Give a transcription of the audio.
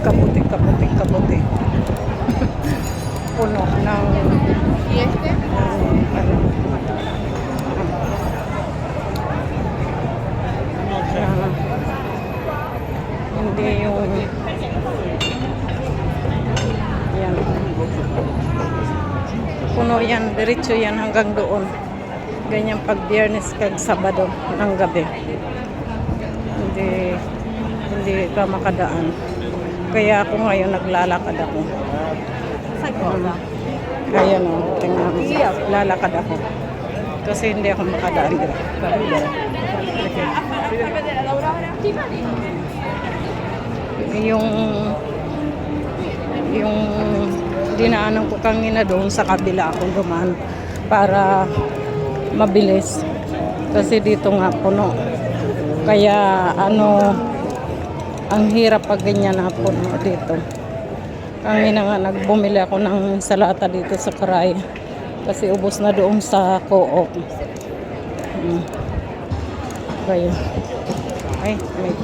kaputi, kaputi, kaputi. Puno ng ano, hindi yung yan. Puno yan, diretso yan hanggang doon. Ganyan pag Biyernes kag Sabado ng gabi. Hindi ka makadaan. Kaya ako ngayon naglalakad ako. Ayan o, tingnan mo. Lalakad ako. Kasi hindi ako makadaan dito. Yung dinaanan ko kanina doon sa kabila akong dumaan para mabilis. Kasi dito nga puno. Kaya ang hirap pag ganyan na puno dito. Kanina nga nagbumili ako ng salata dito sa Karay. Kasi ubos na doon sa Co-op. Kaya, ay, may